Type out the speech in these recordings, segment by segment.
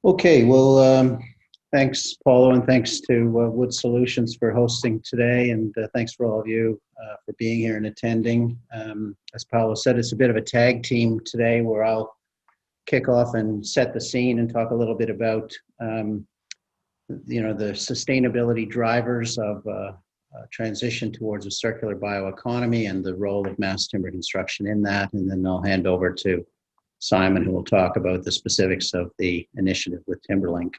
Okay, well, thanks, Paulo, and thanks to Wood Solutions for hosting today, and thanks for all of you for being here and attending. As Paolo said, it's a bit of a tag team today where I'll kick off and set the scene and talk a little bit about, the sustainability drivers of transition towards a circular bioeconomy and the role of mass timber construction in that, and then I'll hand over to Simon, who will talk about the specifics of the initiative with Timberlink.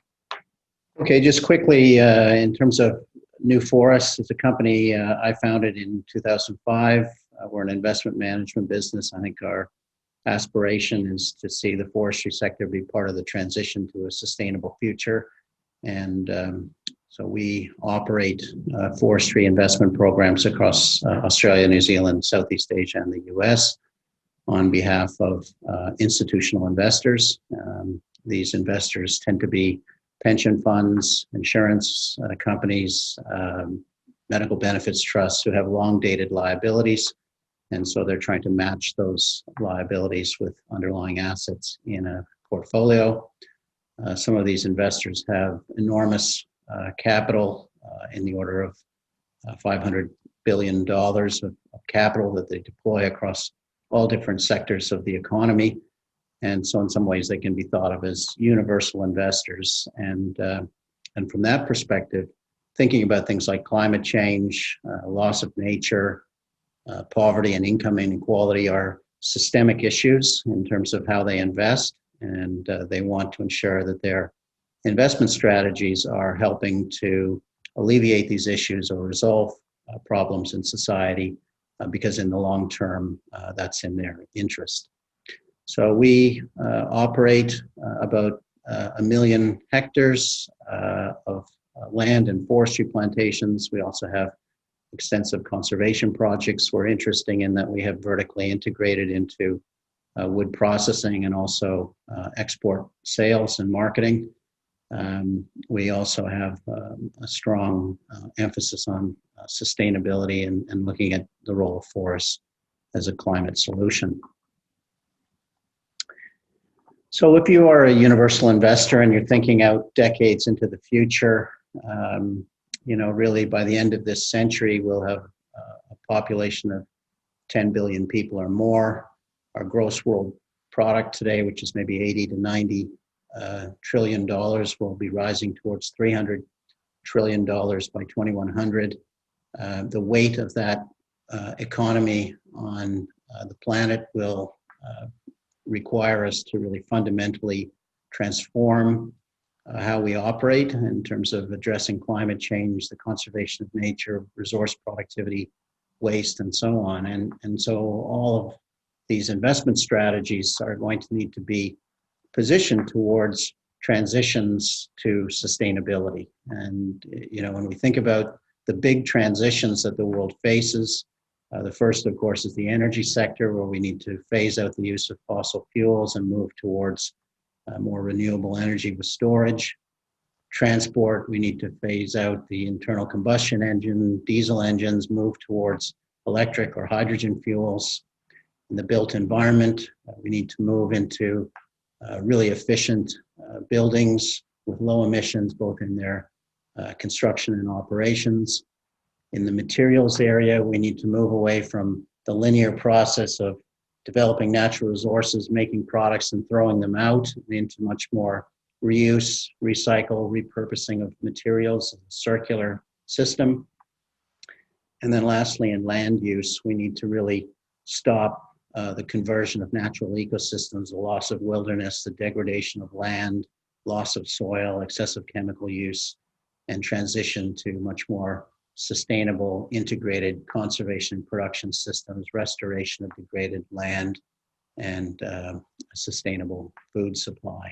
Okay, just quickly, in terms of New Forests, it's a company I founded in 2005. We're an investment management business. I think our aspiration is to see the forestry sector be part of the transition to a sustainable future. And so we operate forestry investment programs across Australia, New Zealand, Southeast Asia, and the US. On behalf of institutional investors. These investors tend to be pension funds, insurance companies, medical benefits trusts who have long-dated liabilities. And so they're trying to match those liabilities with underlying assets in a portfolio. Some of these investors have enormous capital in the order of $500 billion of capital that they deploy across all different sectors of the economy. And so in some ways they can be thought of as universal investors. And from that perspective, thinking about things like climate change, loss of nature, poverty and income inequality are systemic issues in terms of how they invest. And they want to ensure that their investment strategies are helping to alleviate these issues or resolve problems in society, because in the long term, that's in their interest. So we operate about 1 million hectares of land and forestry plantations. We also have extensive conservation projects. We're interesting in that we have vertically integrated into wood processing and also export sales and marketing. We also have a strong emphasis on sustainability and looking at the role of forests as a climate solution. So if you are a universal investor and you're thinking out decades into the future, really by the end of this century, we'll have a population of 10 billion people or more. Our gross world product today, which is maybe 80 to 90 trillion dollars, will be rising towards $300 trillion by 2100. The weight of that economy on the planet will require us to really fundamentally transform how we operate in terms of addressing climate change, the conservation of nature, resource productivity, waste, and so on. And so all of these investment strategies are going to need to be positioned towards transitions to sustainability. And when we think about the big transitions that the world faces, the first, of course, is the energy sector, where we need to phase out the use of fossil fuels and move towards more renewable energy with storage. Transport, we need to phase out the internal combustion engine, diesel engines, move towards electric or hydrogen fuels. In the built environment, we need to move into really efficient buildings with low emissions, both in their construction and operations. In the materials area, we need to move away from the linear process of developing natural resources, making products and throwing them out, into much more reuse, recycle, repurposing of materials, a circular system. And then lastly, in land use, we need to really stop the conversion of natural ecosystems, the loss of wilderness, the degradation of land, loss of soil, excessive chemical use, and transition to much more sustainable, integrated conservation and production systems, restoration of degraded land, and a sustainable food supply.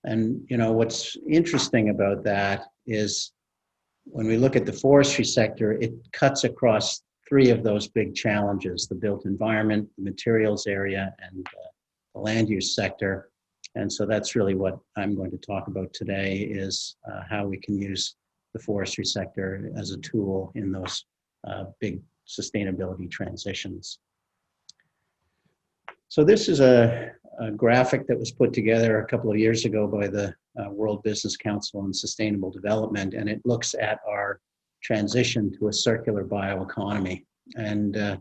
And what's interesting about that is when we look at the forestry sector, it cuts across three of those big challenges: the built environment, the materials area, and the land use sector. And so that's really what I'm going to talk about today, is how we can use the forestry sector as a tool in those big sustainability transitions. So this is a graphic that was put together a couple of years ago by the World Business Council on Sustainable Development, and it looks at our transition to a circular bioeconomy. And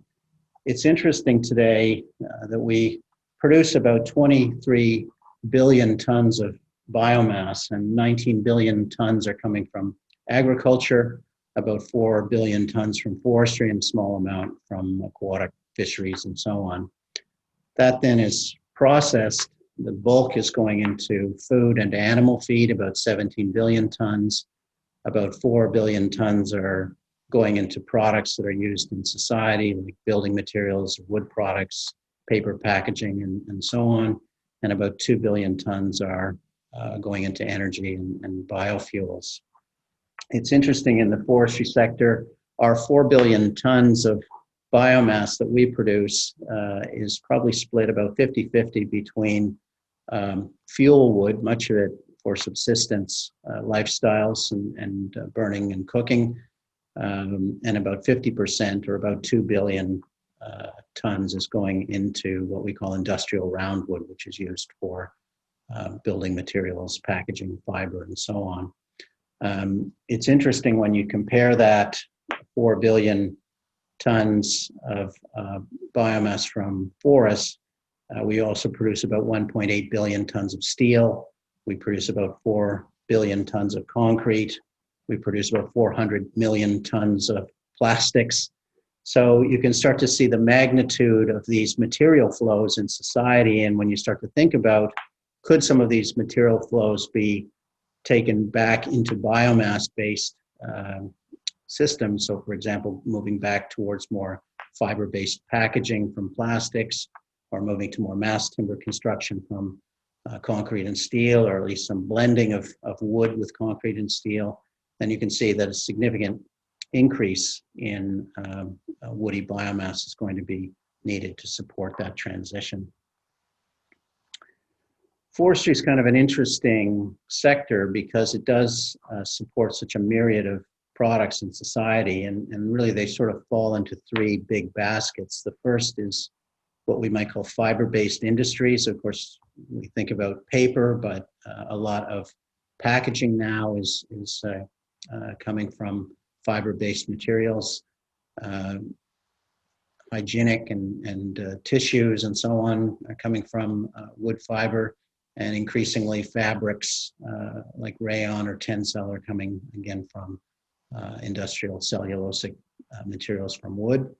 it's interesting today that we produce about 23 billion tons of biomass, and 19 billion tons are coming from agriculture, about 4 billion tons from forestry, and a small amount from aquatic fisheries and so on. That then is processed. The bulk is going into food and animal feed, about 17 billion tons. About 4 billion tons are going into products that are used in society, like building materials, wood products, paper packaging, and so on. And about 2 billion tons are going into energy and biofuels. It's interesting, in the forestry sector, our 4 billion tons of biomass that we produce is probably split about 50-50 between fuel wood, much of it for subsistence lifestyles and burning and cooking, and about 50%, or about 2 billion tons, is going into what we call industrial roundwood, which is used for building materials, packaging, fiber, and so on. It's interesting when you compare that 4 billion tons of biomass from forests. We also produce about 1.8 billion tons of steel. We produce about 4 billion tons of concrete. We produce about 400 million tons of plastics. So you can start to see the magnitude of these material flows in society. And when you start to think about, could some of these material flows be taken back into biomass-based systems? So, for example, moving back towards more fiber-based packaging from plastics, or moving to more mass timber construction from concrete and steel, or at least some blending of wood with concrete and steel, then you can see that a significant increase in woody biomass is going to be needed to support that transition. Forestry is kind of an interesting sector because it does support such a myriad of products in society, and really they sort of fall into three big baskets. The first is what we might call fiber-based industries. Of course, we think about paper, but a lot of packaging now is coming from fiber-based materials. Hygienic and tissues and so on are coming from wood fiber, and increasingly fabrics like rayon or tencel are coming again from industrial cellulosic materials from wood.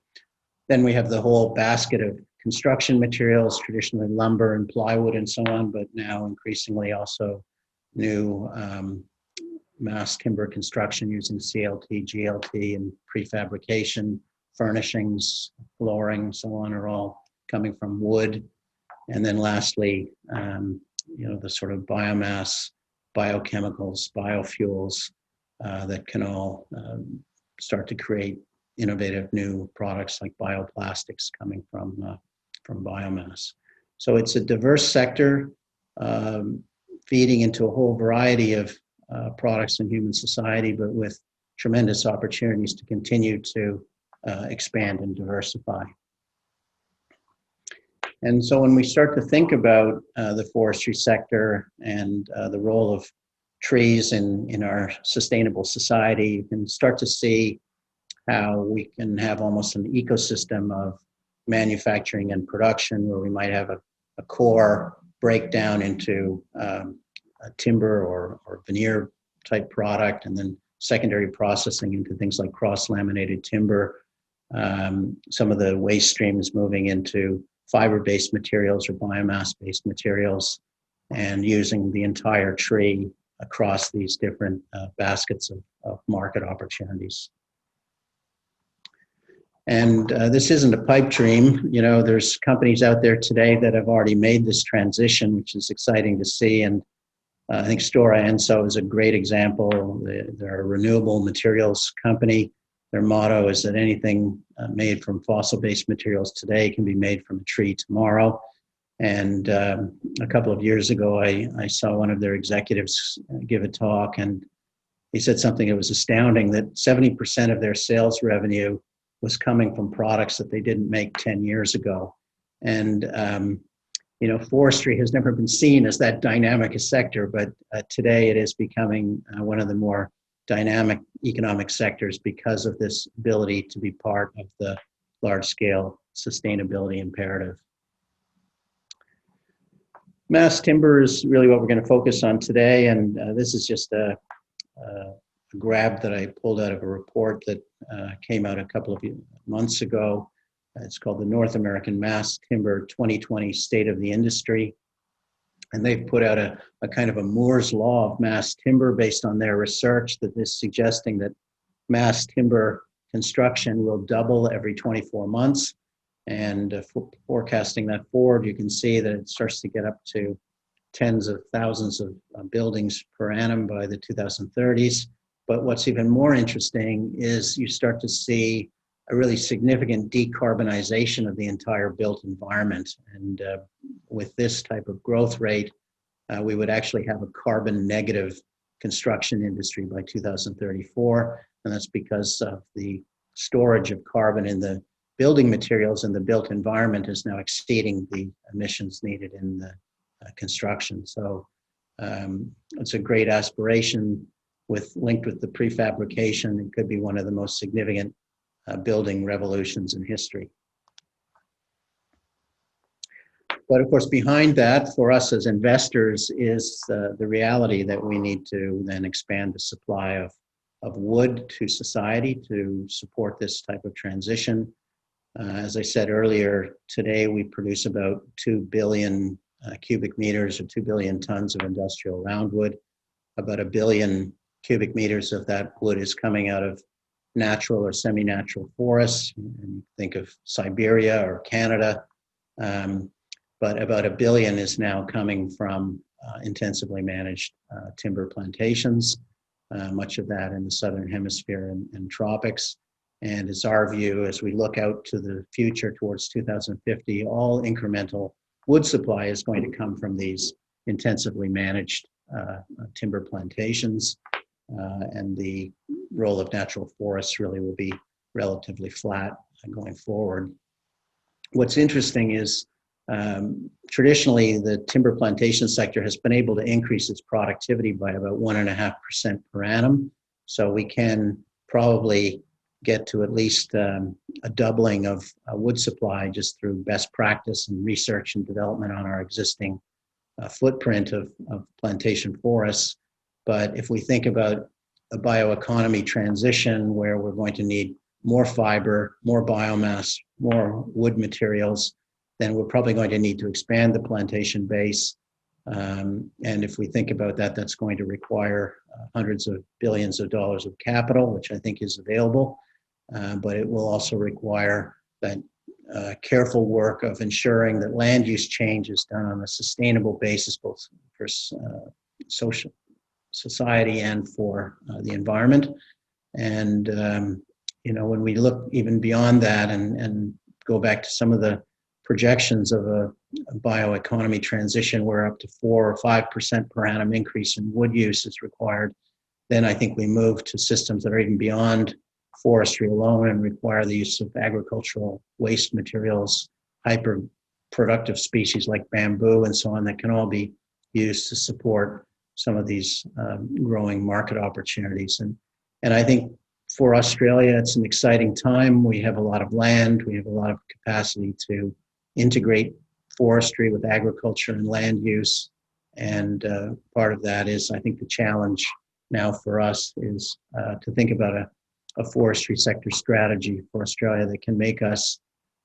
Then we have the whole basket of construction materials, traditionally lumber and plywood and so on, but now increasingly also new mass timber construction using CLT, GLT, and prefabrication, furnishings, flooring, so on, are all coming from wood. And then lastly, the sort of biomass, biochemicals, biofuels that can all start to create innovative new products like bioplastics coming from biomass. So it's a diverse sector feeding into a whole variety of products in human society, but with tremendous opportunities to continue to expand and diversify. And so when we start to think about the forestry sector and the role of trees in our sustainable society, you can start to see how we can have almost an ecosystem of manufacturing and production, where we might have a core breakdown into a timber or veneer type product, and then secondary processing into things like cross-laminated timber. Some of the waste streams moving into fiber-based materials or biomass-based materials, and using the entire tree across these different baskets of market opportunities. And this isn't a pipe dream. You know, there's companies out there today that have already made this transition, which is exciting to see. And I think Stora Enso is a great example. They're a renewable materials company. Their motto is that anything made from fossil-based materials today can be made from a tree tomorrow. And a couple of years ago, I saw one of their executives give a talk, and he said something that was astounding, that 70% of their sales revenue was coming from products that they didn't make 10 years ago. And forestry has never been seen as that dynamic a sector, but today it is becoming one of the more dynamic economic sectors because of this ability to be part of the large-scale sustainability imperative. Mass timber is really what we're going to focus on today, and this is just a grab that I pulled out of a report that came out a couple of months ago. It's called the North American Mass Timber 2020 State of the Industry. And they've put out a kind of a Moore's Law of mass timber based on their research that is suggesting that mass timber construction will double every 24 months. And forecasting that forward, you can see that it starts to get up to tens of thousands of buildings per annum by the 2030s. But what's even more interesting is you start to see a really significant decarbonization of the entire built environment. And with this type of growth rate, we would actually have a carbon negative construction industry by 2034. And that's because of the storage of carbon in the building materials in the built environment is now exceeding the emissions needed in the construction. So it's a great aspiration linked with the prefabrication. It could be one of the most significant building revolutions in history. But of course, behind that, for us as investors, is the reality that we need to then expand the supply of wood to society to support this type of transition. As I said earlier, today we produce about 2 billion cubic meters or 2 billion tons of industrial roundwood. About 1 billion cubic meters of that wood is coming out of natural or semi-natural forests. And think of Siberia or Canada. But about 1 billion is now coming from intensively managed timber plantations, much of that in the Southern Hemisphere and tropics. And it's our view as we look out to the future towards 2050, all incremental wood supply is going to come from these intensively managed timber plantations. And the role of natural forests really will be relatively flat going forward. What's interesting is traditionally the timber plantation sector has been able to increase its productivity by about 1.5% per annum. So we can probably get to at least a doubling of wood supply just through best practice and research and development on our existing footprint of plantation forests. But if we think about a bioeconomy transition where we're going to need more fiber, more biomass, more wood materials, then we're probably going to need to expand the plantation base. And if we think about that, that's going to require hundreds of billions of dollars of capital, which I think is available. But it will also require that careful work of ensuring that land use change is done on a sustainable basis, both for social society and for the environment. And when we look even beyond that and go back to some of the projections of a bioeconomy transition where up to 4 or 5% per annum increase in wood use is required, then I think we move to systems that are even beyond forestry alone and require the use of agricultural waste materials, hyper productive species like bamboo and so on that can all be used to support some of these growing market opportunities. And I think for Australia, it's an exciting time. We have a lot of land. We have a lot of capacity to integrate forestry with agriculture and land use. And part of that is, I think the challenge now for us is to think about a forestry sector strategy for Australia that can make us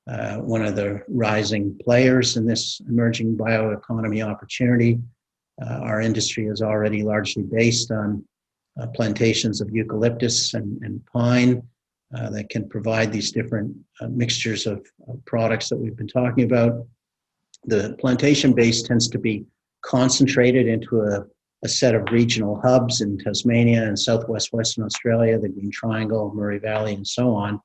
one of the rising players in this emerging bioeconomy opportunity. Our industry is already largely based on plantations of eucalyptus and pine that can provide these different mixtures of products that we've been talking about. The plantation base tends to be concentrated into a set of regional hubs in Tasmania and southwest Western Australia, the Green Triangle, Murray Valley, and so on.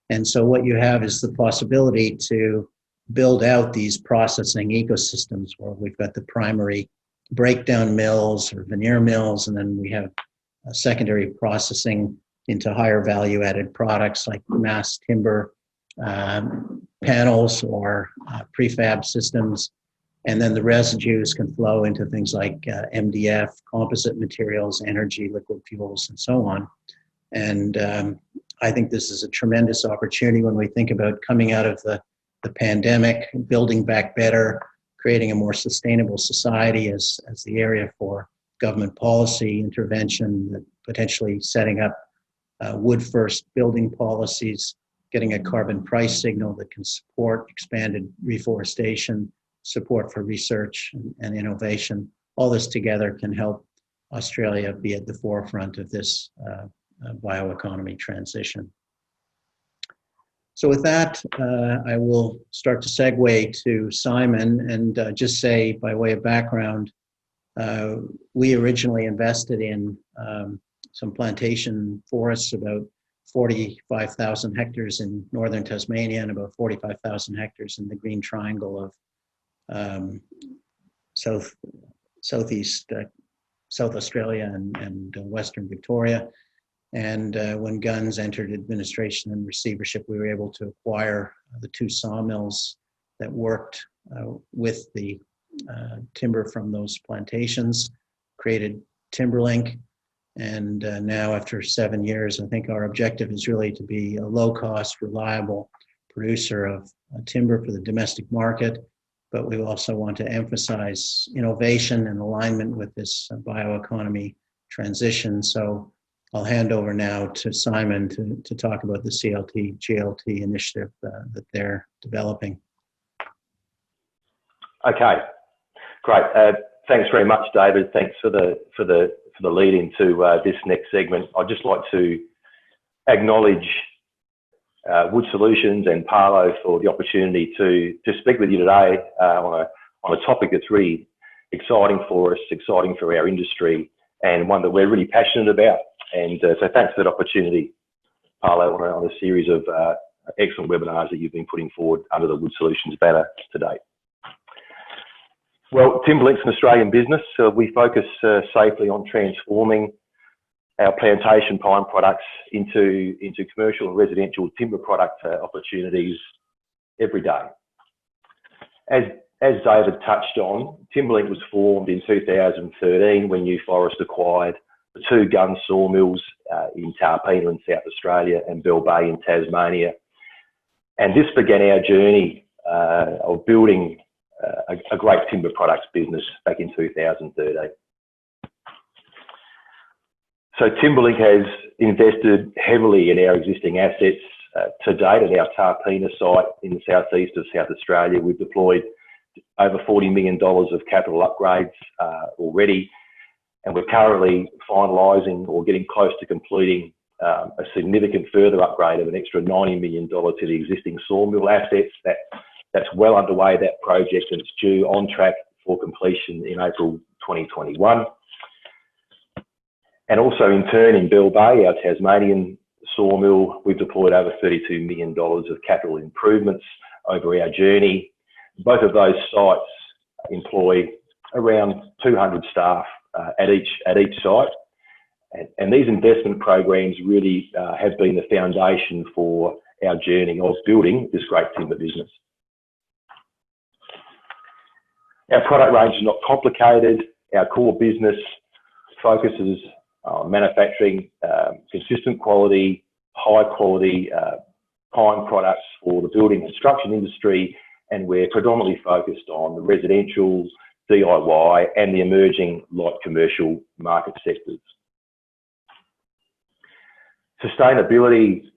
And so what you have is the possibility to build out these processing ecosystems where we've got the primary breakdown mills or veneer mills, and then we have secondary processing into higher value added products like mass timber panels or prefab systems. And then the residues can flow into things like MDF, composite materials, energy, liquid fuels, and so on. And I think this is a tremendous opportunity when we think about coming out of the pandemic, building back better, creating a more sustainable society as the area for government policy intervention, potentially setting up wood-first building policies, getting a carbon price signal that can support expanded reforestation, support for research and innovation. All this together can help Australia be at the forefront of this bioeconomy transition. So with that, I will start to segue to Simon and just say, by way of background, we originally invested in some plantation forests, about 45,000 hectares in northern Tasmania and about 45,000 hectares in the Green Triangle of South Australia and Western Victoria. And when Guns entered administration and receivership, we were able to acquire the 2 sawmills that worked with the timber from those plantations, created Timberlink. And now, after 7 years, I think our objective is really to be a low-cost, reliable producer of timber for the domestic market. But we also want to emphasize innovation and alignment with this bioeconomy transition. So I'll hand over now to Simon to talk about the CLT GLT initiative that they're developing. Okay, great. Thanks very much, David. Thanks for the lead into this next segment. I'd just like to acknowledge Wood Solutions and Paolo for the opportunity to speak with you today on a topic that's really exciting for us, exciting for our industry, and one that we're really passionate about. And so thanks for that opportunity, Paolo, on a series of excellent webinars that you've been putting forward under the Wood Solutions banner to date. Well, Timberlink's an Australian business, so we focus safely on transforming our plantation pine products into commercial and residential timber product opportunities every day. As David touched on, Timberlink was formed in 2013 when New Forest acquired the 2 Guns sawmills in Tarpeena in South Australia and Bell Bay in Tasmania. And this began our journey of building a great timber products business back in 2013. So Timberlink has invested heavily in our existing assets to date. At our Tarpeena site in the southeast of South Australia, we've deployed over $40 million of capital upgrades already, and we're currently finalising or getting close to completing a significant further upgrade of an extra $90 million to the existing sawmill assets. That's well underway, that project, and it's due on track for completion in April 2021. And also in turn in Bell Bay, our Tasmanian sawmill, we've deployed over $32 million of capital improvements over our journey. Both of those sites employ around 200 staff at each site. And these investment programs really have been the foundation for our journey of building this great timber business. Our product range is not complicated. Our core business focuses on manufacturing consistent quality, high quality pine products for the building construction industry, and we're predominantly focused on the residential, DIY and the emerging light commercial market sectors. Sustainability,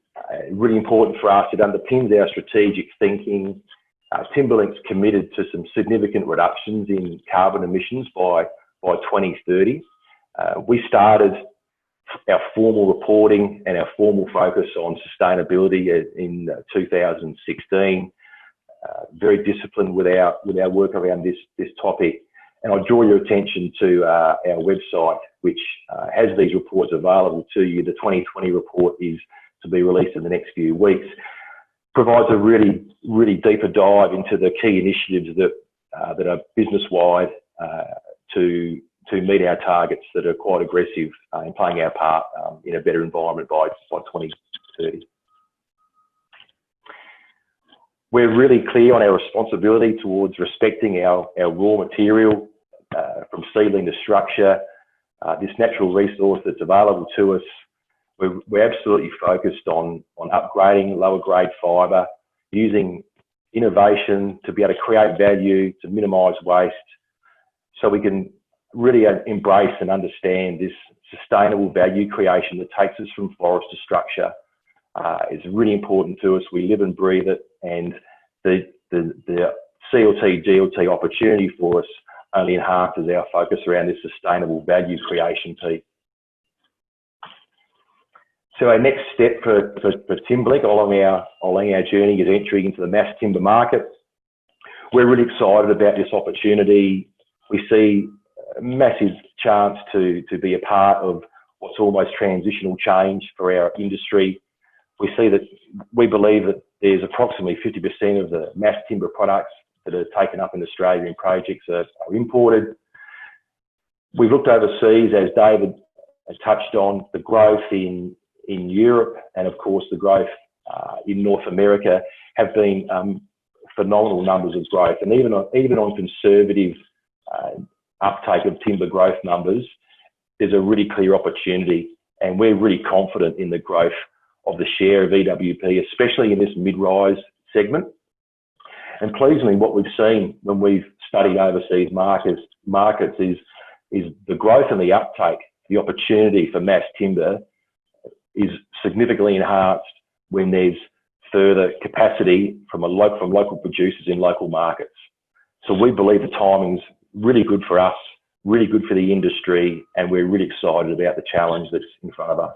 really important for us. It underpins our strategic thinking. Timberlink's committed to some significant reductions in carbon emissions by 2030. We started our formal reporting and our formal focus on sustainability in 2016. Very disciplined with our work around this topic. And I draw your attention to our website, which has these reports available to you. The 2020 report is to be released in the next few weeks. Provides a really, really deeper dive into the key initiatives that are business-wide to meet our targets that are quite aggressive in playing our part in a better environment by 2030. We're really clear on our responsibility towards respecting our raw material, from seedling to structure, this natural resource that's available to us. We're absolutely focused on upgrading lower grade fibre, using innovation to be able to create value, to minimise waste, so we can really embrace and understand this sustainable value creation that takes us from forest to structure. It's really important to us. We live and breathe it, and the CLT, GLT opportunity for us only enhances our focus around this sustainable value creation piece. So our next step for Timberlink along our journey is entry into the mass timber market. We're really excited about this opportunity. We see a massive chance to be a part of what's almost transitional change for our industry. We believe that there's approximately 50% of the mass timber products that are taken up in Australia in projects are imported. We've looked overseas, as David has touched on, the growth in Europe and of course the growth in North America have been phenomenal numbers of growth, and even on conservative uptake of timber growth numbers, there's a really clear opportunity, and we're really confident in the growth of the share of EWP, especially in this mid-rise segment. And pleasingly, what we've seen when we've studied overseas markets is the growth and the uptake, the opportunity for mass timber is significantly enhanced when there's further capacity from local producers in local markets. So we believe the timing's really good for us, really good for the industry, and we're really excited about the challenge that's in front of us.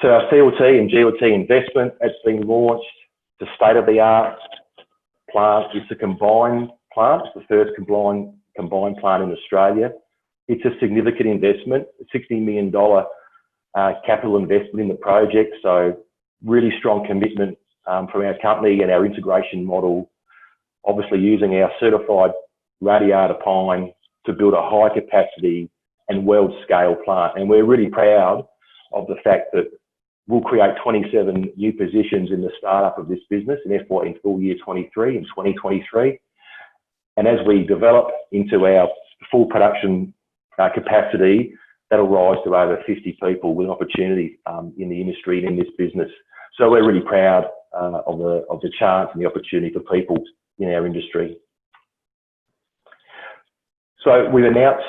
So our CLT and GLT investment has been launched. The state-of-the-art plant. It's a combined plant. It's the first combined plant in Australia. It's a significant investment, a $60 million capital investment in the project. So really strong commitment from our company and our integration model, obviously using our certified radiata pine to build a high capacity and world scale plant. And we're really proud of the fact that we'll create 27 new positions in the startup of this business in full year 23 and 2023. And as we develop into our full production capacity, that'll rise to over 50 people with opportunity in the industry and in this business. So we're really proud of the chance and the opportunity for people in our industry. So we've announced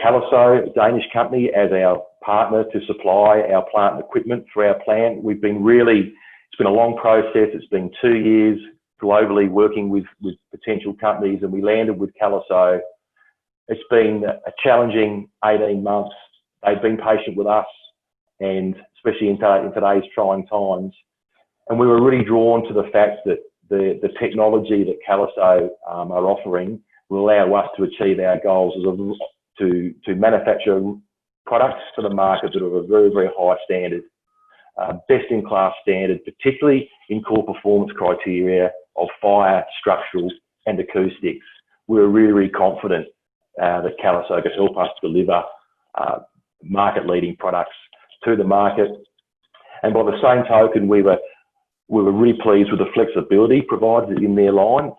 Caliso, a Danish company, as our partner to supply our plant and equipment for our plant. It's been a long process. It's been 2 years globally working with potential companies, and we landed with Caliso. It's been a challenging 18 months. They've been patient with us, and especially in today's trying times. And we were really drawn to the fact that the technology that Caliso are offering will allow us to achieve our goals to manufacture products for the market that are of a very, very high standard, best in class standard, particularly in core performance criteria of fire, structural and acoustics. We're really, really confident that Caliso can help us deliver market leading products to the market. And by the same token, we were really pleased with the flexibility provided in their line,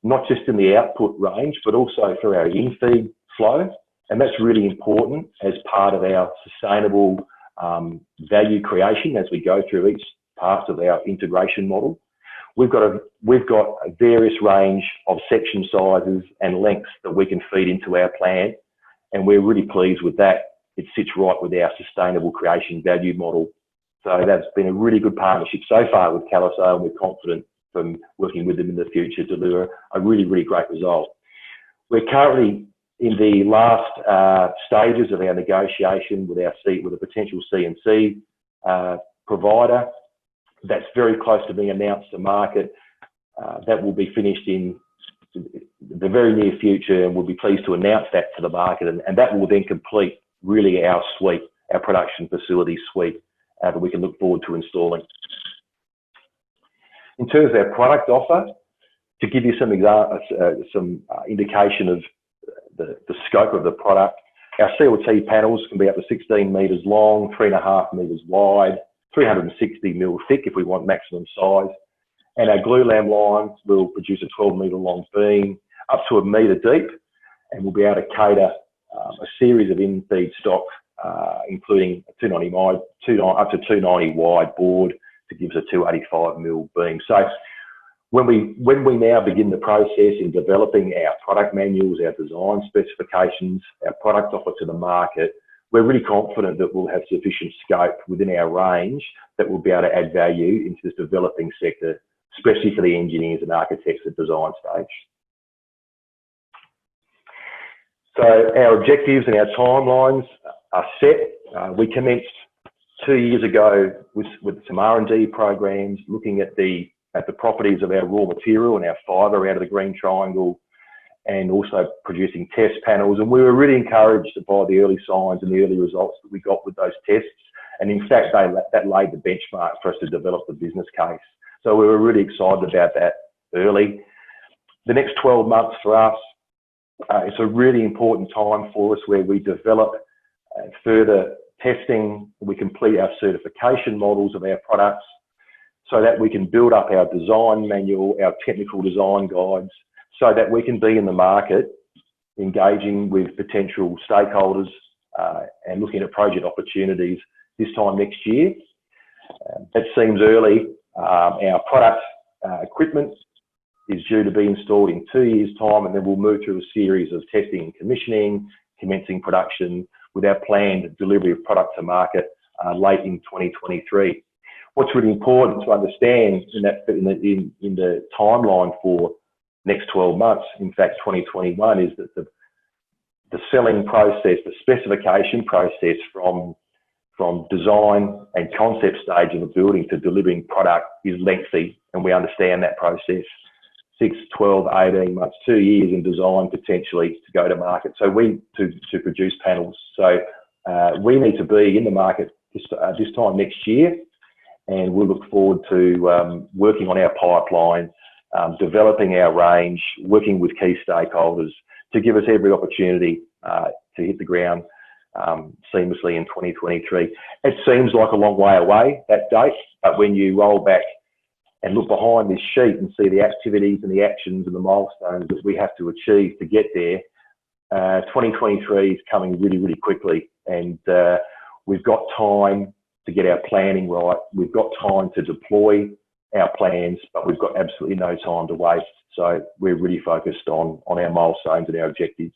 not just in the output range, but also through our in-feed flow. And that's really important as part of our sustainable value creation as we go through each part of our integration model. We've got a various range of section sizes and lengths that we can feed into our plant, and we're really pleased with that. It sits right with our sustainable creation value model. So that's been a really good partnership so far with Caliso, and we're confident from working with them in the future to deliver a really, really great result. We're currently in the last stages of our negotiation with a potential CNC provider. That's very close to being announced to market. That will be finished in the very near future, and we'll be pleased to announce that to the market. And that will then complete really our suite, our production facility suite that we can look forward to installing. In terms of our product offer, to give you some indication of the scope of the product, our CLT panels can be up to 16 metres long, 3.5 metres wide, 360 mil thick if we want maximum size. And our glulam lines will produce a 12-metre long beam up to 1 metre deep, and we'll be able to cater a series of in-feed stock, including a 290 wide board to give us a 285mm beam. So when we now begin the process in developing our product manuals, our design specifications, our product offer to the market, we're really confident that we'll have sufficient scope within our range that we'll be able to add value into this developing sector, especially for the engineers and architects at design stage. So our objectives and our timelines are set. We commenced 2 years ago with some R&D programs, looking at the properties of our raw material and our fibre out of the green triangle, and also producing test panels. And we were really encouraged by the early signs and the early results that we got with those tests. And in fact, that laid the benchmark for us to develop the business case. So we were really excited about that early. The next 12 months for us, it's a really important time for us where we develop further testing, we complete our certification models of our products so that we can build up our design manual, our technical design guides, so that we can be in the market engaging with potential stakeholders and looking at project opportunities this time next year. That seems early. Our product equipment is due to be installed in 2 years' time, and then we'll move through a series of testing and commissioning, commencing production with our planned delivery of product to market late in 2023. What's really important to understand in the timeline for next 12 months, in fact 2021, is that the selling process, the specification process from design and concept stage of a building to delivering product is lengthy, and we understand that process. 6, 12, 18 months, 2 years in design potentially to go to market. So to produce panels. So we need to be in the market this time next year, and we'll look forward to working on our pipeline, developing our range, working with key stakeholders to give us every opportunity to hit the ground seamlessly in 2023. It seems like a long way away, that date, but when you roll back and look behind this sheet and see the activities and the actions and the milestones that we have to achieve to get there, 2023 is coming really, really quickly, and we've got time to get our planning right. We've got time to deploy our plans, but we've got absolutely no time to waste. So we're really focused on our milestones and our objectives.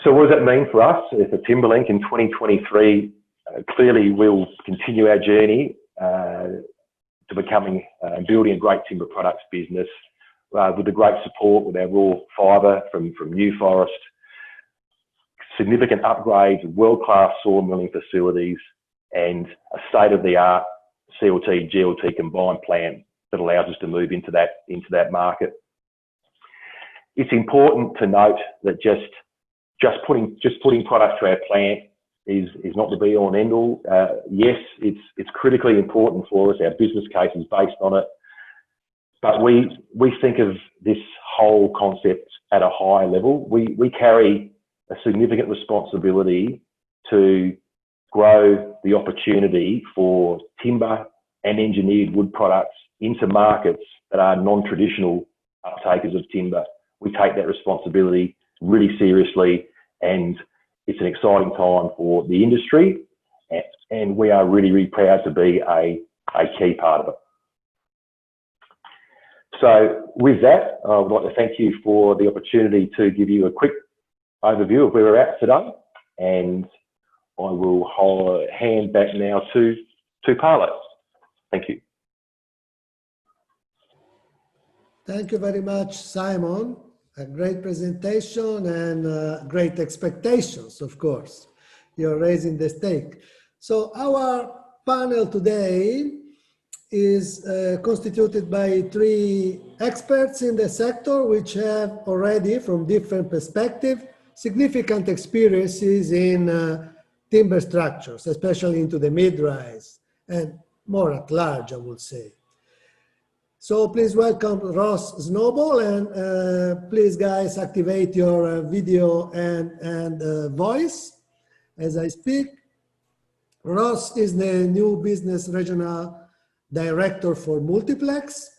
So what does that mean for us for Timberlink in 2023? Clearly, we'll continue our journey to becoming and building a great timber products business with the great support with our raw fibre from New Forest, significant upgrades, world-class sawmilling facilities, and a state-of-the-art CLT, GLT combined plant that allows us to move into that market. It's important to note that just putting product to our plant is not the be-all and end-all. Yes, it's critically important for us. Our business case is based on it, but we think of this whole concept at a higher level. We carry a significant responsibility to grow the opportunity for timber and engineered wood products into markets that are non-traditional uptakers of timber. We take that responsibility really seriously, and it's an exciting time for the industry, and we are really, really proud to be a key part of it. So with that, I would like to thank you for the opportunity to give you a quick overview of where we're at today, and I will hand back now to Paolo. Thank you. Thank you very much, Simon. A great presentation and great expectations, of course. You're raising the stake. So our panel today is constituted by 3 experts in the sector, which have already, from different perspectives, significant experiences in timber structures, especially into the mid-rise and more at large, I would say. So please welcome Ross Snowball, and please guys activate your video and voice as I speak. Ross is the new business regional director for Multiplex.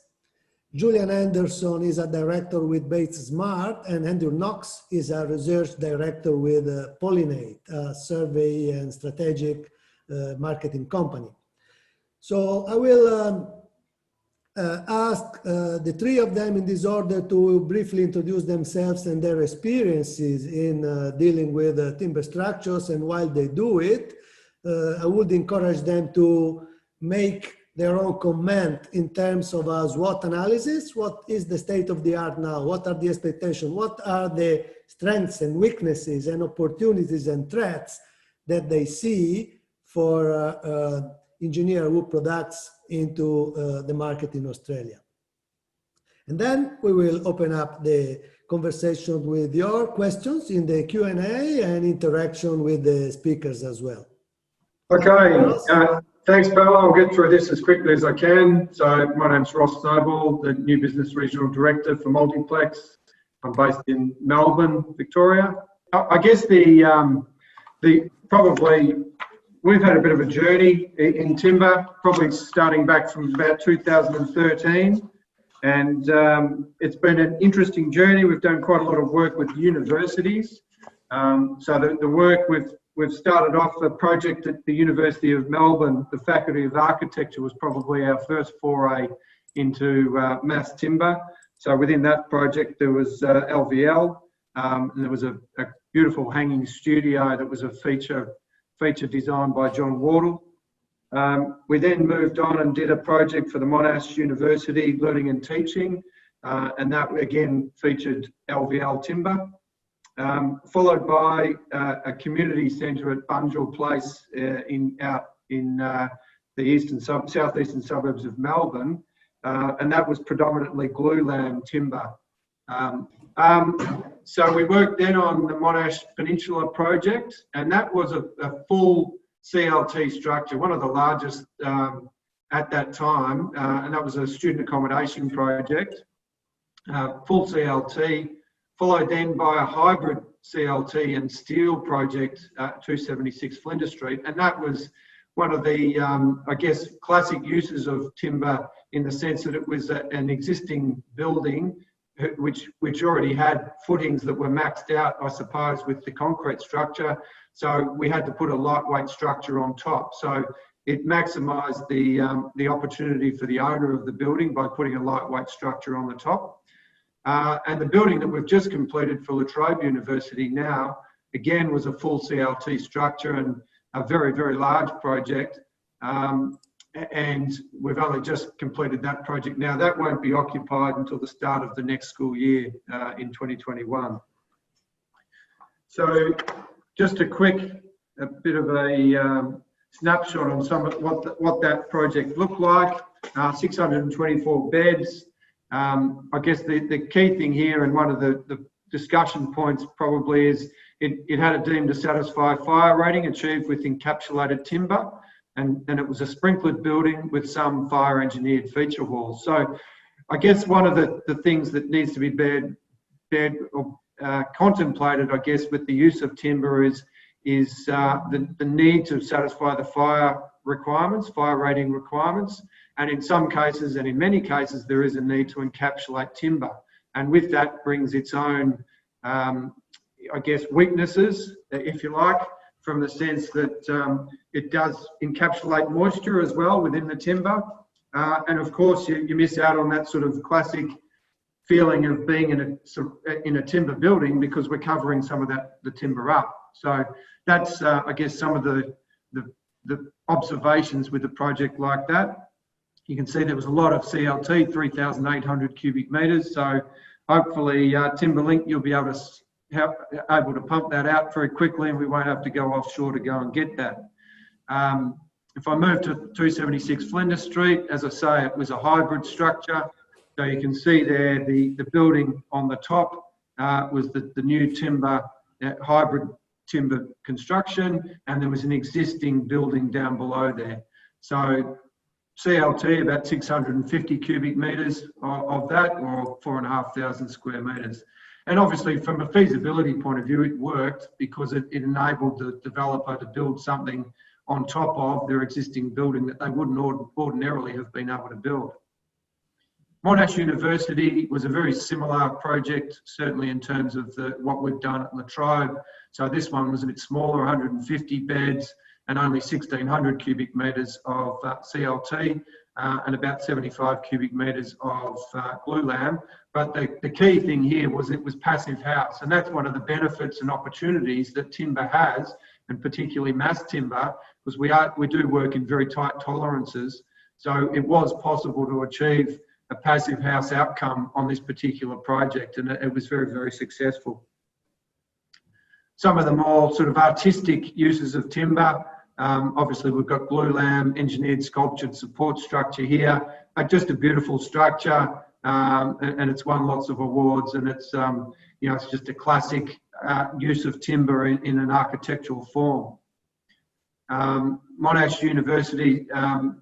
Julian Anderson is a director with BatesSmart, and Andrew Knox is a research director with Pollinate, a survey and strategic marketing company. So I will ask the three of them in this order to briefly introduce themselves and their experiences in dealing with timber structures. And while they do it, I would encourage them to make their own comment in terms of a SWOT analysis. What is the state of the art now? What are the expectations? What are the strengths and weaknesses and opportunities and threats that they see for engineered wood products into the market in Australia? And then we will open up the conversation with your questions in the Q&A and interaction with the speakers as well. Okay, thanks, Paolo. I'll get through this as quickly as I can. So my name's Snowball, the New Business Regional Director for Multiplex. I'm based in Melbourne, Victoria. I guess probably we've had a bit of a journey in timber, probably starting back from about 2013. And it's been an interesting journey. We've done quite a lot of work with universities. So the work we've started off a project at the University of Melbourne. The Faculty of Architecture was probably our first foray into mass timber. So within that project, there was LVL, and there was a beautiful hanging studio that was a feature designed by John Wardle. We then moved on and did a project for the Monash University Learning and Teaching, and that again featured LVL timber. Followed by a community centre at Bunjil Place out in the southeastern suburbs of Melbourne, and that was predominantly glulam timber. So we worked then on the Monash Peninsula project, and that was a full CLT structure, one of the largest at that time, and that was a student accommodation project, full CLT. Followed then by a hybrid CLT and steel project at 276 Flinders Street. And that was one of the, I guess, classic uses of timber in the sense that it was an existing building which already had footings that were maxed out, I suppose, with the concrete structure. So we had to put a lightweight structure on top. So it maximised the opportunity for the owner of the building by putting a lightweight structure on the top. And the building that we've just completed for La Trobe University now, again, was a full CLT structure and a very, very large project. And we've only just completed that project now. That won't be occupied until the start of the next school year in 2021. So just a bit of a snapshot on some of what that project looked like. 624 beds. I guess the key thing here, and one of the discussion points probably, is it had a deemed to satisfy fire rating achieved with encapsulated timber, and it was a sprinklered building with some fire engineered feature walls. So I guess one of the things that needs to be contemplated, I guess, with the use of timber is the need to satisfy the fire rating requirements. And in some cases, and in many cases, there is a need to encapsulate timber. And with that brings its own, I guess, weaknesses, if you like, from the sense that it does encapsulate moisture as well within the timber. And of course, you miss out on that sort of classic feeling of being in a timber building, because we're covering some of the timber up. So that's, I guess, some of the observations with a project like that. You can see there was a lot of CLT, 3,800 cubic metres. So hopefully Timberlink, you'll be able to pump that out very quickly, and we won't have to go offshore to go and get that. If I move to 276 Flinders Street, as I say, it was a hybrid structure. So you can see there the building on the top was the new timber, hybrid timber construction, and there was an existing building down below there. So CLT, about 650 cubic metres of that, or 4,500 square metres. And obviously from a feasibility point of view, it worked because it enabled the developer to build something on top of their existing building that they wouldn't ordinarily have been able to build. Monash University was a very similar project, certainly in terms of what we've done at Latrobe. So this one was a bit smaller, 150 beds and only 1,600 cubic metres of CLT and about 75 cubic metres of glulam. But the key thing here was it was passive house, and that's one of the benefits and opportunities that timber has, and particularly mass timber, because we do work in very tight tolerances. So it was possible to achieve a passive house outcome on this particular project, and it was very, very successful. Some of the more sort of artistic uses of timber, obviously we've got glulam, engineered sculptured support structure here, just a beautiful structure, and it's won lots of awards, and it's, you know, it's just a classic use of timber in an architectural form. Monash University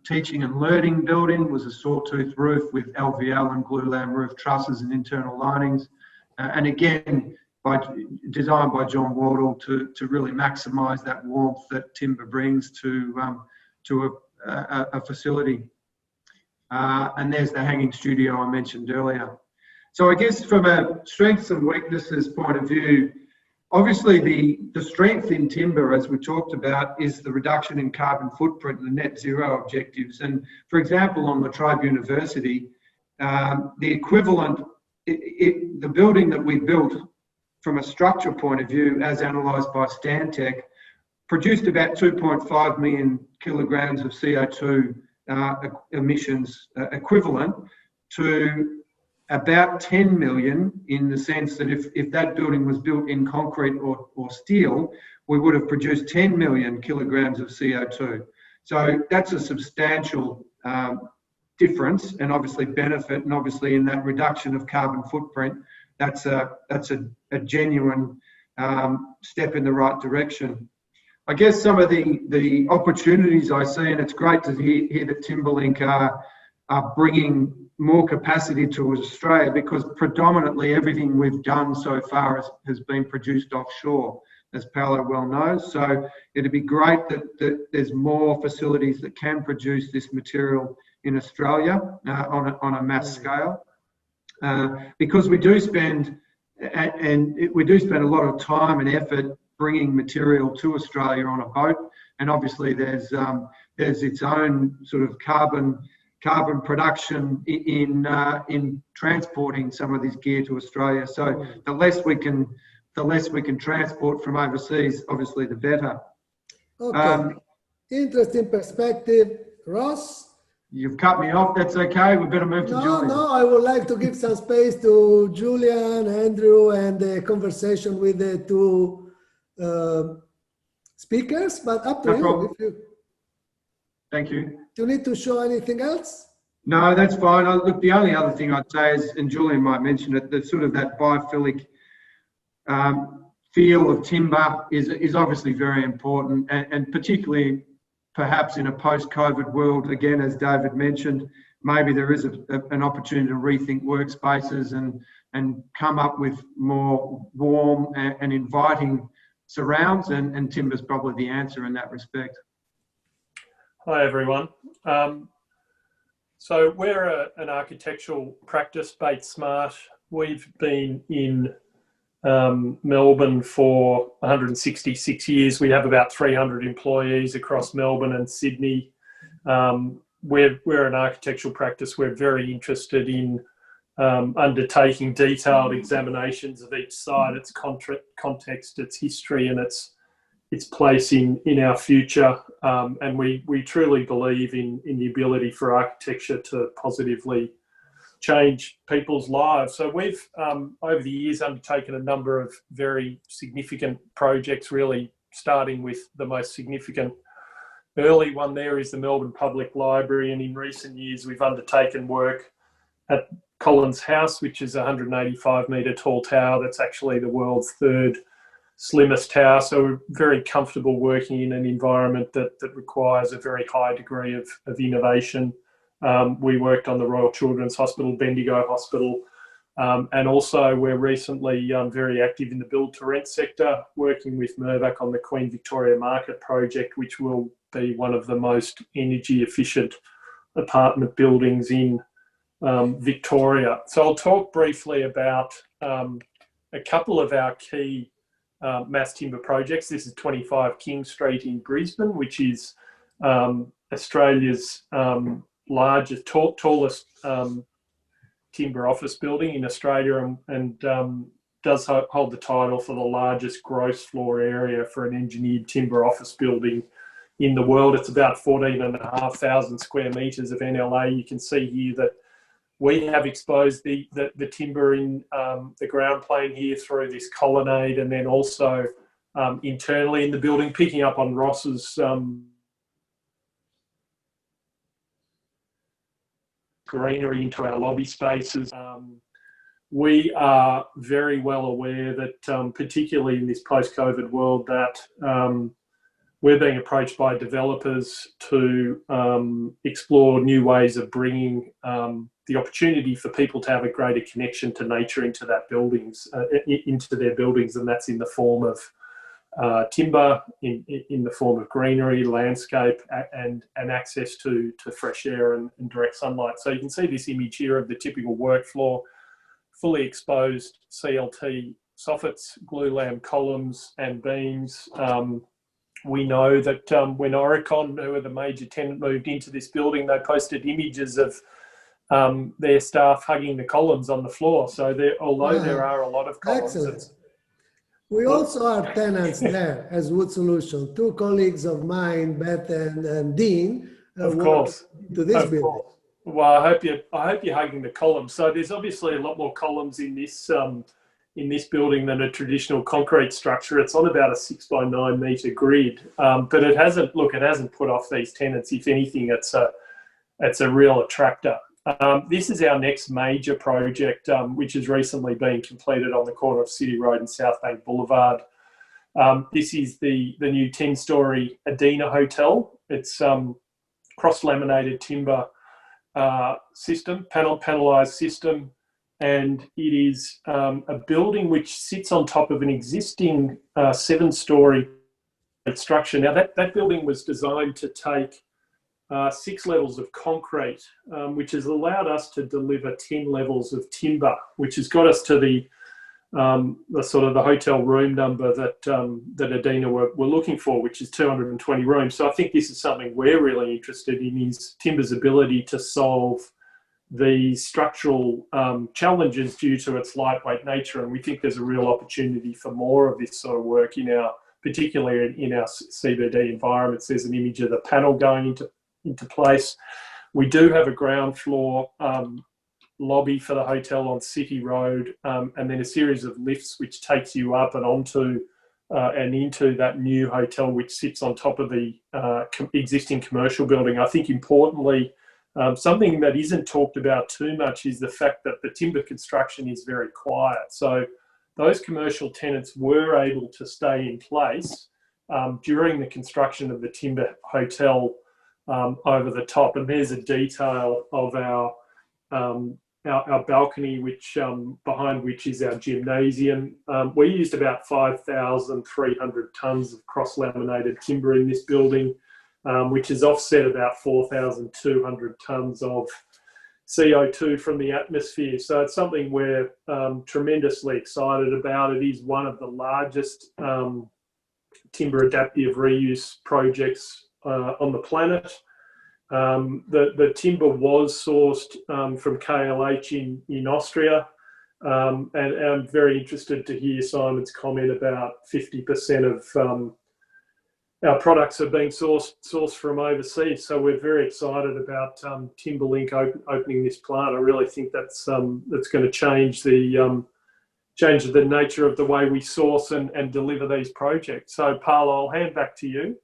teaching and learning building was a sawtooth roof with LVL and glulam roof trusses and internal linings, and again designed by John Wardle to really maximise that warmth that timber brings to a facility. And there's the hanging studio I mentioned earlier. So I guess from a strengths and weaknesses point of view, obviously the strength in timber, as we talked about, is the reduction in carbon footprint and the net zero objectives. And for example, on Latrobe University, the equivalent, the building that we built from a structure point of view, as analysed by Stantec, produced about 2.5 million kilograms of CO2 emissions equivalent to about 10 million, in the sense that if that building was built in concrete or steel, we would have produced 10 million kilograms of CO2. So that's a substantial difference, and obviously benefit, and obviously in that reduction of carbon footprint, that's a genuine step in the right direction. I guess some of the opportunities I see, and it's great to hear that Timberlink are bringing more capacity to Australia, because predominantly everything we've done so far has been produced offshore, as Paolo well knows. So it'd be great that there's more facilities that can produce this material in Australia on a mass scale, because we do spend a lot of time and effort bringing material to Australia on a boat, and obviously there's its own sort of carbon production in transporting some of this gear to Australia. So the less we can transport from overseas, obviously the better. Okay, interesting perspective, Ross. You've cut me off. That's okay. We better move to Julian. No, I would like to give some space to Julian, Andrew, and the conversation with the two speakers. But up to you. If you. Thank you. Do you need to show anything else? No, that's fine. Look, the only other thing I'd say is, and Julian might mention it, that sort of that biophilic feel of timber is obviously very important, and particularly perhaps in a post-COVID world, again, as David mentioned, maybe there is an opportunity to rethink workspaces and come up with more warm and inviting surrounds, and timber's probably the answer in that respect. Hi everyone. So we're an architectural practice, BatesSmart. We've been in Melbourne for 166 years. We have about 300 employees across Melbourne and Sydney. We're an architectural practice. We're very interested in undertaking detailed examinations of each site, its context, its history, and its place in our future, and we truly believe in the ability for architecture to positively change people's lives. So we've over the years undertaken a number of very significant projects, really starting with the most significant early one there is the Melbourne Public Library, and in recent years we've undertaken work at Collins House, which is a 185 metre tall tower that's actually the world's third slimmest tower. So we're very comfortable working in an environment that requires a very high degree of innovation. We worked on the Royal Children's Hospital, Bendigo Hospital, and also we're recently very active in the build to rent sector, working with Mirvac on the Queen Victoria Market project, which will be one of the most energy efficient apartment buildings in Victoria. So I'll talk briefly about a couple of our key mass timber projects. This is 25 King Street in Brisbane, which is Australia's largest, tallest timber office building in Australia, and does hold the title for the largest gross floor area for an engineered timber office building in the world. It's about 14,500 square metres of NLA. You can see here that we have exposed the timber in the ground plane here through this colonnade, and then also internally in the building, picking up on Ross's greenery into our lobby spaces. We are very well aware that, particularly in this post-COVID world, that we're being approached by developers to explore new ways of bringing the opportunity for people to have a greater connection to nature into that buildings, into their buildings, and that's in the form of timber, in the form of greenery, landscape, and access to fresh air and direct sunlight. So you can see this image here of the typical work floor, fully exposed CLT soffits, glulam columns and beams. We know that when Oricon, who are the major tenant, moved into this building, they posted images of their staff hugging the columns on the floor. So although there are a lot of columns. Excellent. We also are tenants there as Wood Solution. Two colleagues of mine, Beth and Dean, of course, to this building. Course. Well, I hope you're hugging the columns. So there's obviously a lot more columns in this building than a traditional concrete structure. It's on about a 6 by 9 metre grid, but it hasn't put off these tenants. If anything, it's a real attractor. This is our next major project, which has recently been completed on the corner of City Road and South Bank Boulevard. This is the new 10-storey Adina Hotel. It's cross-laminated timber system, panelised system, and it is a building which sits on top of an existing 7-storey structure. Now, that building was designed to take 6 levels of concrete, which has allowed us to deliver 10 levels of timber, which has got us to the sort of the hotel room number that Adina were looking for, which is 220 rooms. So I think this is something we're really interested in, is timber's ability to solve the structural challenges due to its lightweight nature, and we think there's a real opportunity for more of this sort of work particularly in our CBD environments. There's an image of the panel going into place. We do have a ground floor lobby for the hotel on City Road, and then a series of lifts which takes you up and onto and into that new hotel, which sits on top of the existing commercial building. I think importantly, something that isn't talked about too much is the fact that the timber construction is very quiet. So those commercial tenants were able to stay in place during the construction of the timber hotel over the top. And there's a detail of our balcony, which behind which is our gymnasium. We used about 5,300 tonnes of cross-laminated timber in this building, which has offset about 4,200 tonnes of CO2 from the atmosphere. So it's something we're tremendously excited about. It is one of the largest timber adaptive reuse projects on the planet. The timber was sourced from KLH in Austria, and I'm very interested to hear Simon's comment about 50% of our products are being sourced from overseas. So we're very excited about Timberlink opening this plant. I really think that's going to change the nature of the way we source and deliver these projects. So Paolo, I'll hand back to you.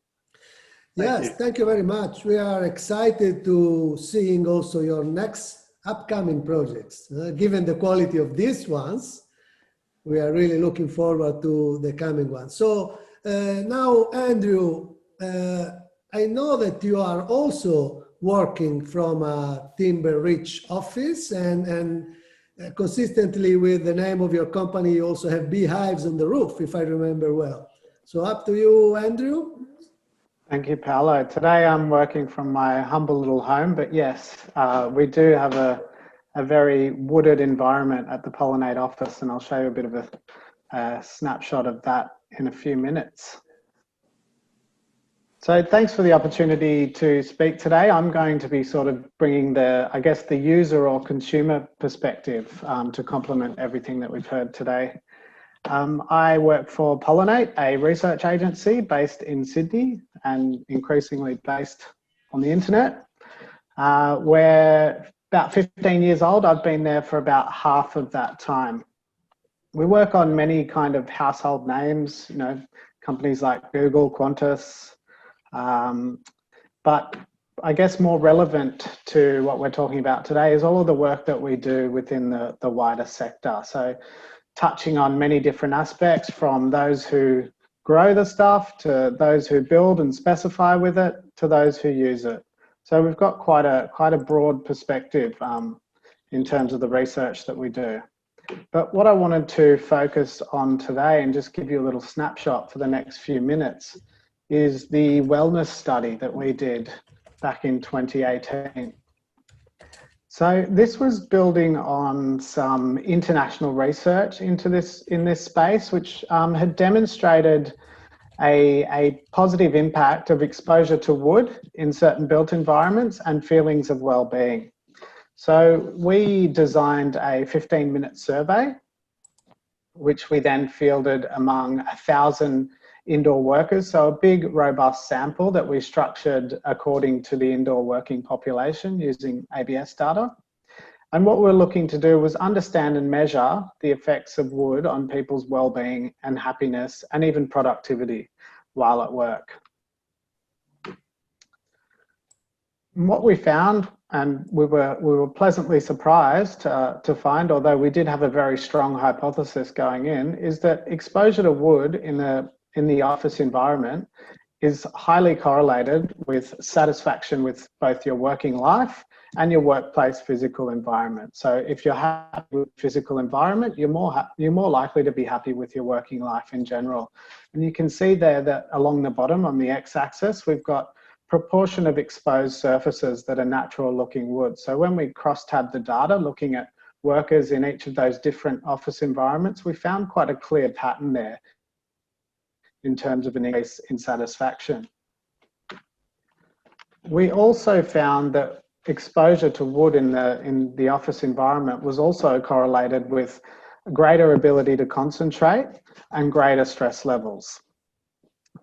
Thank you very much. We are excited to seeing also your next upcoming projects. Given the quality of these ones, we are really looking forward to the coming ones. So now, Andrew, I know that you are also working from a timber-rich office, and consistently with the name of your company, you also have beehives on the roof, if I remember well. So up to you, Andrew. Thank you, Paolo. Today I'm working from my humble little home, but yes, we do have a very wooded environment at the Pollinate office, and I'll show you a bit of a snapshot of that in a few minutes. So thanks for the opportunity to speak today. I'm going to be sort of bringing the user or consumer perspective to complement everything that we've heard today. I work for Pollinate, a research agency based in Sydney and increasingly based on the internet. We're about 15 years old. I've been there for about half of that time. We work on many kind of household names, you know, companies like Google, Qantas, but I guess more relevant to what we're talking about today is all of the work that we do within the wider sector. So touching on many different aspects, from those who grow the stuff to those who build and specify with it to those who use it. So we've got quite a broad perspective in terms of the research that we do. But what I wanted to focus on today and just give you a little snapshot for the next few minutes is the wellness study that we did back in 2018. So this was building on some international research in this space, which had demonstrated a positive impact of exposure to wood in certain built environments and feelings of well-being. So we designed a 15-minute survey, which we then fielded among 1,000 indoor workers. So a big, robust sample that we structured according to the indoor working population using ABS data. And what we're looking to do was understand and measure the effects of wood on people's well-being and happiness and even productivity while at work. And what we found, and we were pleasantly surprised to find, although we did have a very strong hypothesis going in, is that exposure to wood in the office environment is highly correlated with satisfaction with both your working life and your workplace physical environment. So if you're happy with physical environment, you're more likely to be happy with your working life in general. And you can see there that along the bottom on the x-axis, we've got proportion of exposed surfaces that are natural looking wood. So when we cross-tab the data, looking at workers in each of those different office environments, we found quite a clear pattern there in terms of an increase in satisfaction. We also found that exposure to wood in the office environment was also correlated with greater ability to concentrate and greater stress levels.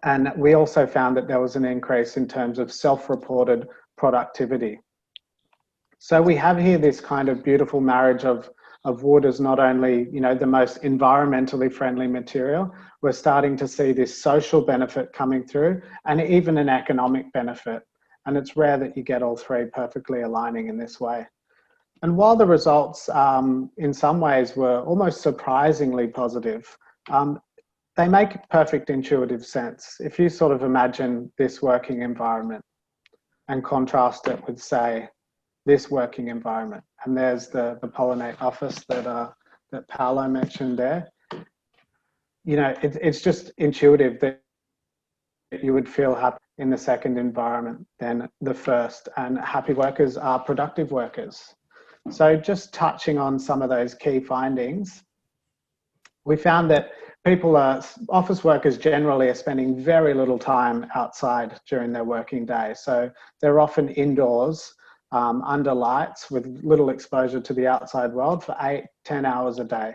And we also found that there was an increase in terms of self-reported productivity. So we have here this kind of beautiful marriage of wood as not only, you know, the most environmentally friendly material, we're starting to see this social benefit coming through and even an economic benefit. And it's rare that you get all three perfectly aligning in this way. And while the results in some ways were almost surprisingly positive, they make perfect intuitive sense. If you sort of imagine this working environment and contrast it with, say, this working environment, and there's the Pollinate office that Paolo mentioned there, you know, it's just intuitive that you would feel happy in the second environment than the first, and happy workers are productive workers. So just touching on some of those key findings, we found that office workers generally are spending very little time outside during their working day. So they're often indoors under lights with little exposure to the outside world for 8-10 hours a day.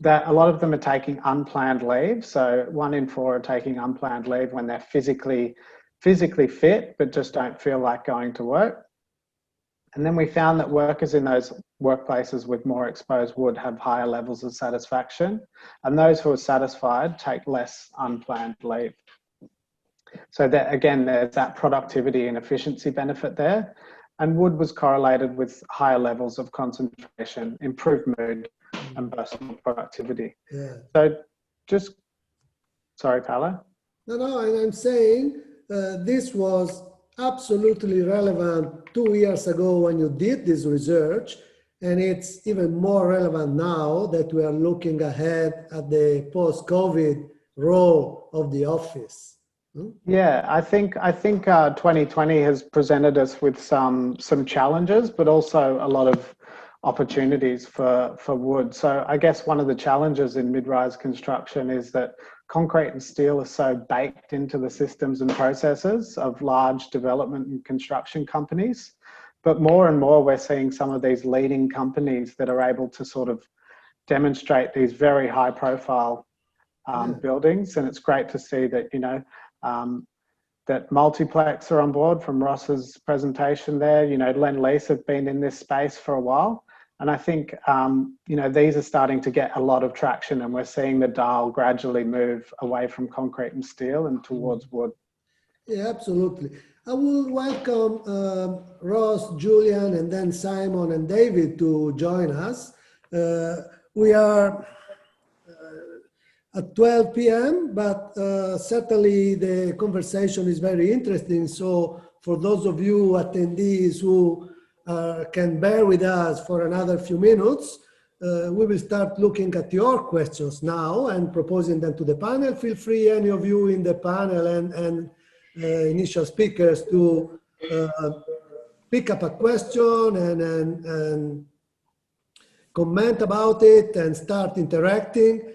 That a lot of them are taking unplanned leave. So 1 in 4 are taking unplanned leave when they're physically fit, but just don't feel like going to work. And then we found that workers in those workplaces with more exposed wood have higher levels of satisfaction, and those who are satisfied take less unplanned leave. So that, again, there's that productivity and efficiency benefit there. And wood was correlated with higher levels of concentration, improved mood, and personal productivity. Yeah. So just, sorry, Paolo? No, and I'm saying this was absolutely relevant 2 years ago when you did this research, and it's even more relevant now that we are looking ahead at the post-COVID role of the office. Yeah, I think 2020 has presented us with some challenges, but also a lot of opportunities for wood. So I guess one of the challenges in mid-rise construction is that concrete and steel are so baked into the systems and processes of large development and construction companies. But more and more, we're seeing some of these leading companies that are able to sort of demonstrate these very high-profile buildings, and it's great to see that, you know, that Multiplex are on board from Ross's presentation there. You know, Lend-Lease have been in this space for a while. And I think, you know, these are starting to get a lot of traction, and we're seeing the dial gradually move away from concrete and steel and towards wood. Yeah, absolutely. I will welcome Ross, Julian, and then Simon and David to join us. We are at 12 p.m., but certainly the conversation is very interesting. So for those of you attendees who can bear with us for another few minutes, we will start looking at your questions now and proposing them to the panel. Feel free, any of you in the panel and initial speakers, to pick up a question and comment about it and start interacting.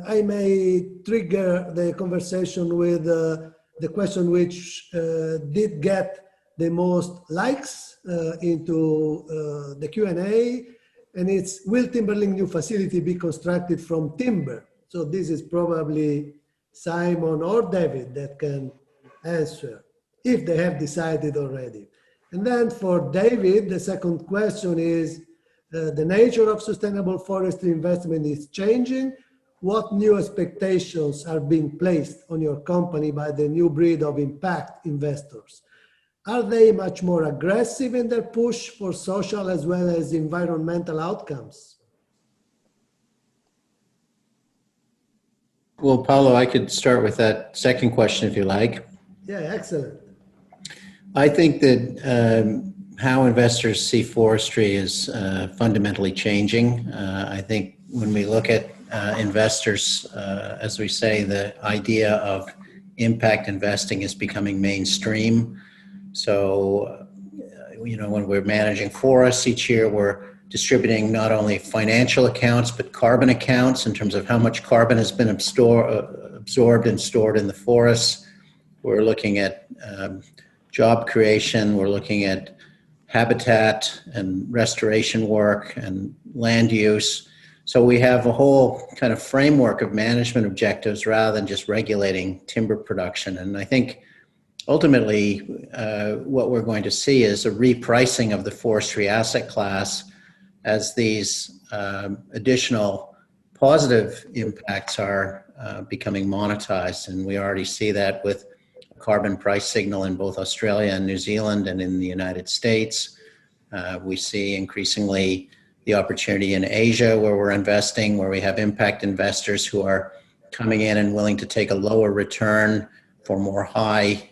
I may trigger the conversation with the question which did get the most likes into the Q&A, and it's, will Timberlink new facility be constructed from timber? So this is probably Simon or David that can answer, if they have decided already. And then for David, the second question is, the nature of sustainable forestry investment is changing. What new expectations are being placed on your company by the new breed of impact investors? Are they much more aggressive in their push for social as well as environmental outcomes? Well, Paolo, I could start with that second question if you like. Yeah, excellent. I think that how investors see forestry is fundamentally changing. I think when we look at investors, as we say, the idea of impact investing is becoming mainstream. So, you know, when we're managing forests each year, we're distributing not only financial accounts, but carbon accounts in terms of how much carbon has been absorbed and stored in the forests. We're looking at job creation. We're looking at habitat and restoration work and land use. So we have a whole kind of framework of management objectives rather than just regulating timber production. And I think ultimately what we're going to see is a repricing of the forestry asset class as these additional positive impacts are becoming monetized. And we already see that with a carbon price signal in both Australia and New Zealand and in the United States. We see increasingly the opportunity in Asia where we're investing, where we have impact investors who are coming in and willing to take a lower return for more high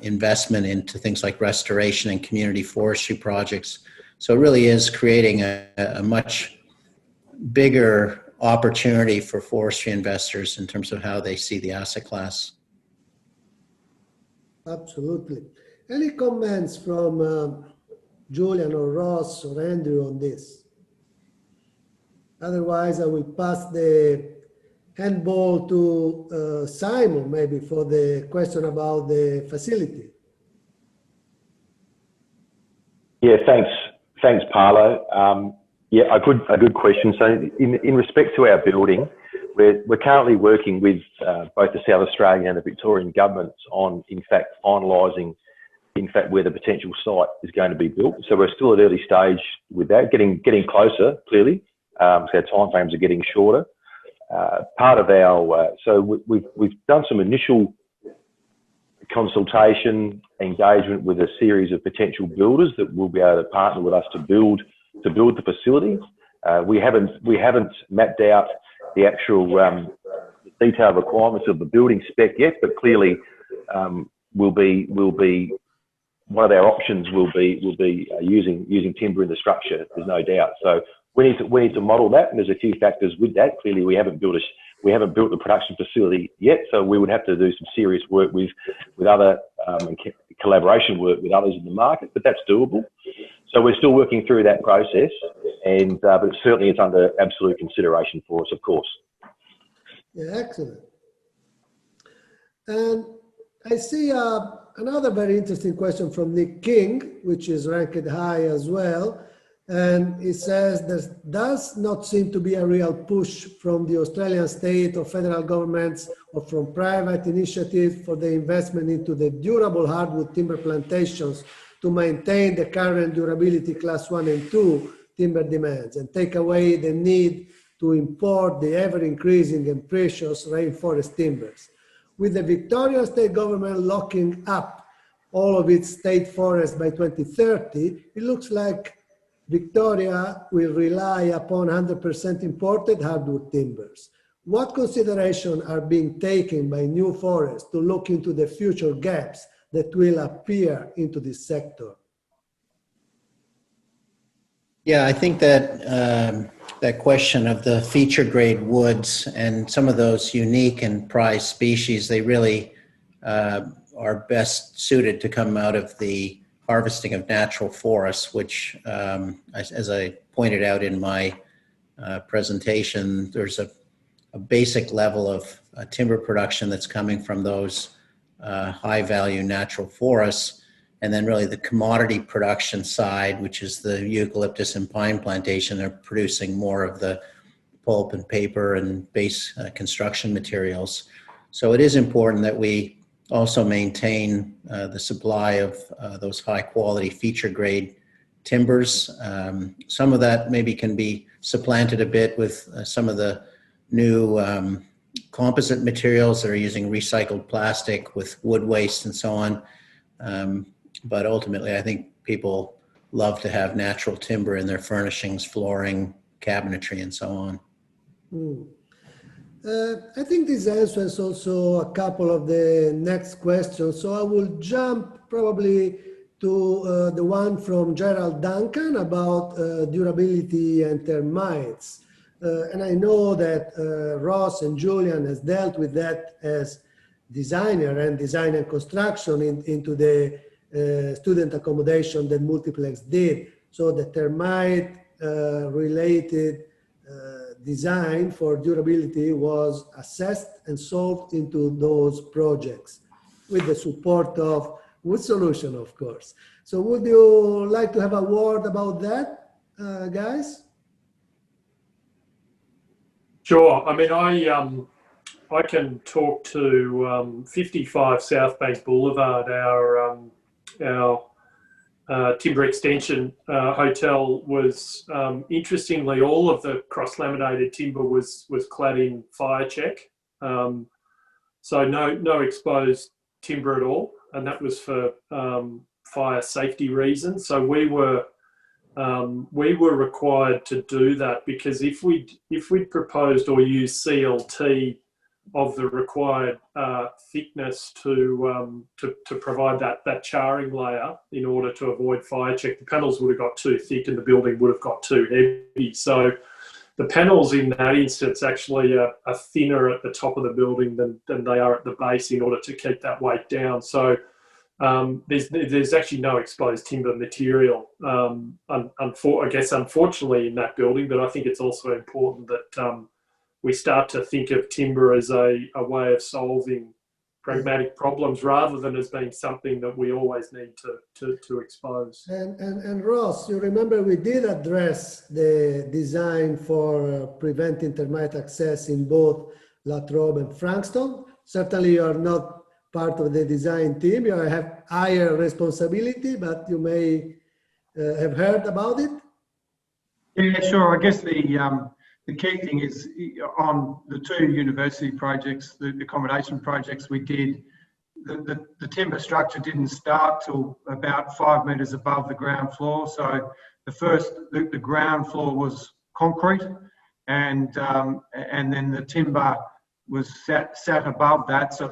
investment into things like restoration and community forestry projects. So it really is creating a much bigger opportunity for forestry investors in terms of how they see the asset class. Absolutely. Any comments from Julian or Ross or Andrew on this? Otherwise, I will pass the handball to Simon, maybe, for the question about the facility. Yeah, thanks, Paolo. Yeah, a good question. So, in respect to our building, we're currently working with both the South Australian and the Victorian governments on, in fact, finalising, where the potential site is going to be built. So we're still at early stage with that, getting closer, clearly. So our timeframes are getting shorter. Part of our, so we've done some initial consultation, engagement with a series of potential builders that will be able to partner with us to build the facility. We haven't mapped out the actual detailed requirements of the building spec yet, but clearly will be one of our options will be using timber in the structure. There's no doubt. So we need to model that, and there's a few factors with that. Clearly, we haven't built we haven't built the production facility yet, so we would have to do some serious work with other and collaboration work with others in the market, but that's doable. So we're still working through that process, and but certainly it's under absolute consideration for us, of course. Yeah, excellent. And I see another very interesting question from Nick King, which is ranked high as well. And it says there does not seem to be a real push from the Australian state or federal governments or from private initiatives for the investment into the durable hardwood timber plantations to maintain the current durability class 1 and 2 timber demands and take away the need to import the ever-increasing and precious rainforest timbers. With the Victorian state government locking up all of its state forests by 2030, it looks like Victoria will rely upon 100% imported hardwood timbers. What considerations are being taken by new forests to look into the future gaps that will appear into this sector? Yeah, I think that that question of the feature grade woods and some of those unique and prized species, they really are best suited to come out of the harvesting of natural forests, which, as I pointed out in my presentation, there's a basic level of timber production that's coming from those high value natural forests. And then really the commodity production side, which is the eucalyptus and pine plantation, are producing more of the pulp and paper and base construction materials. So it is important that we also maintain the supply of those high quality feature grade timbers. Some of that maybe can be supplanted a bit with some of the new composite materials that are using recycled plastic with wood waste and so on. But ultimately, I think people love to have natural timber in their furnishings, flooring, cabinetry, and so on. I think this answers also a couple of the next questions. So I will jump probably to the one from Gerald Duncan about durability and termites. And I know that Ross and Julian has dealt with that as designer and design and construction into the student accommodation that Multiplex did. So the termite related design for durability was assessed and solved into those projects with the support of Wood Solution, of course. So would you like to have a word about that, guys? Sure. I mean, I can talk to 55 South Bank Boulevard, our timber extension hotel was, interestingly, all of the cross-laminated timber was clad in fire check. So no exposed timber at all, and that was for fire safety reasons. So we were required to do that because if we'd proposed or used CLT of the required thickness to provide that charring layer in order to avoid fire check, the panels would have got too thick and the building would have got too heavy. So the panels in that instance actually are thinner at the top of the building than they are at the base in order to keep that weight down. So there's actually no exposed timber material, I guess, unfortunately, in that building. But I think it's also important that we start to think of timber as a way of solving pragmatic problems rather than as being something that we always need to expose. And Ross, you remember we did address the design for preventing termite access in both La Trobe and Frankston. Certainly you are not part of the design team, you have higher responsibility, but you may have heard about it. Yeah, sure. I guess the key thing is on the two university projects, the accommodation projects we did, the timber structure didn't start till about 5 metres above the ground floor. So the ground floor was concrete, and then the timber was sat above that. So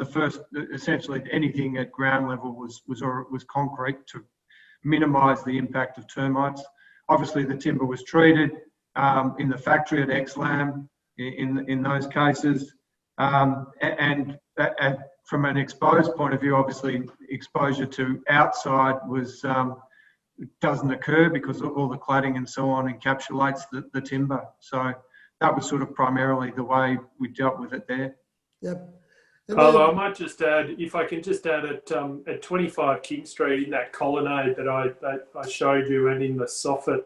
essentially anything at ground level was concrete to minimise the impact of termites. Obviously the timber was treated in the factory at XLAM in those cases, And from an exposed point of view, obviously exposure to outside doesn't occur because all the cladding and so on encapsulates the timber. So that was sort of primarily the way we dealt with it there. Yep. Paolo, I might just add, if I can just add at 25 King Street in that colonnade that I showed you, and in the soffit,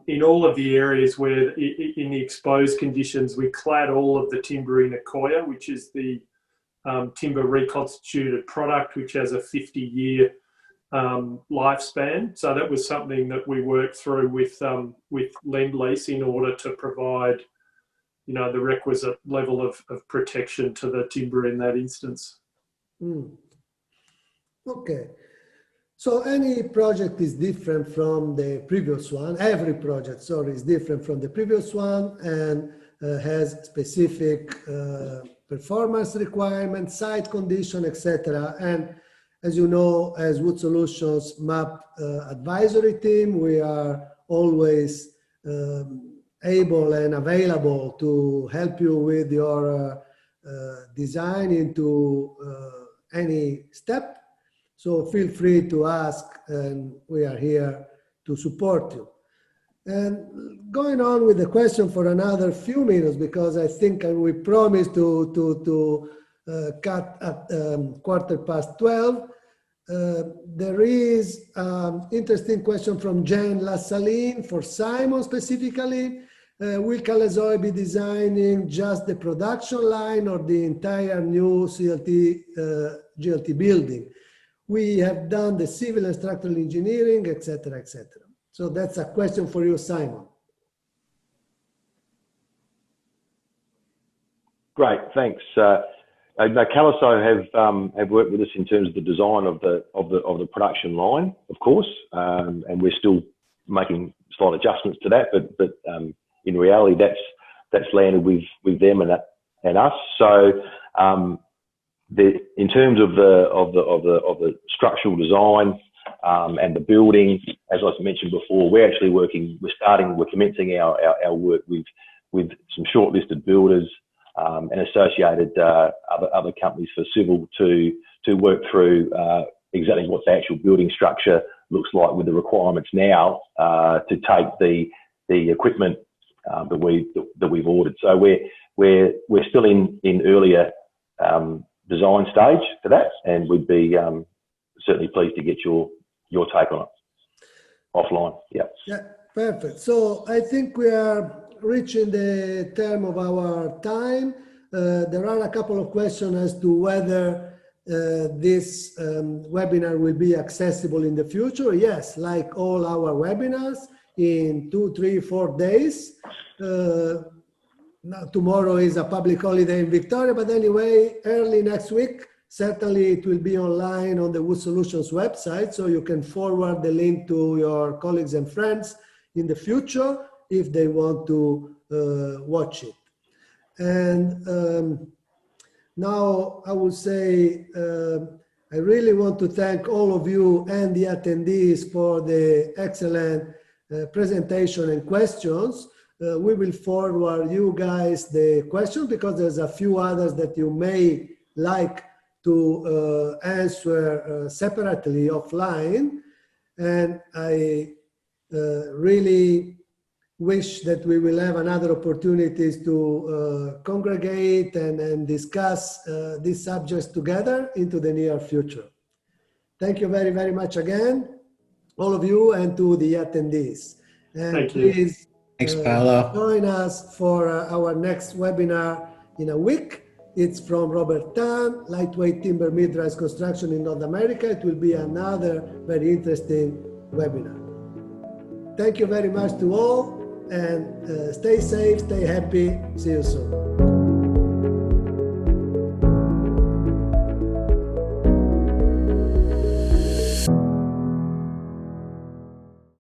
in all of the areas where in the exposed conditions, we clad all of the timber in Akoya, which is the timber reconstituted product, which has a 50-year lifespan. So that was something that we worked through with Lend-Lease in order to provide, you know, the requisite level of protection to the timber in that instance. Okay. So any project is different from the previous one. Every project, sorry, is different from the previous one and has specific performance requirements, site condition, etc. And as you know, as Wood Solutions MAP advisory team, we are always able and available to help you with your design into any step. So feel free to ask, and we are here to support you. And going on with the question for another few minutes, because I think we promised to cut at 12:15. There is an interesting question from Jen Lassaline for Simon specifically. Will Calazoe be designing just the production line or the entire new GLT building? We have done the civil and structural engineering, etc., etc. So that's a question for you, Simon. Great, thanks. Calazoe have worked with us in terms of the design of the production line, of course, and we're still making slight adjustments to that. But in reality, that's landed with them and us. So in terms of the structural design and the building, as I mentioned before, we're commencing our work with some shortlisted builders and associated other companies for civil to work through exactly what the actual building structure looks like with the requirements now to take the equipment that we've ordered. So we're still in earlier design stage for that, and we'd be certainly pleased to get your take on it offline. Yeah, perfect. So I think we are reaching the term of our time. There are a couple of questions as to whether this webinar will be accessible in the future. Yes, like all our webinars, in 2, 3, 4 days. Now, tomorrow is a public holiday in Victoria, but anyway, early next week, certainly it will be online on the Wood Solutions website, so you can forward the link to your colleagues and friends in the future if they want to watch it. And now I would say I really want to thank all of you and the attendees for the excellent presentation and questions. We will forward you guys the questions because there's a few others that you may like to answer separately offline. And I really wish that we will have another opportunities to congregate and discuss these subjects together into the near future. Thank you very, very much again, all of you, and to the attendees. And thank you. Please, thanks, Paolo. join us for our next webinar in a week. It's from Robert Tan, Lightweight Timber Mid-Rise Construction in North America. It will be another very interesting webinar. Thank you very much to all, and stay safe, stay happy. See you soon.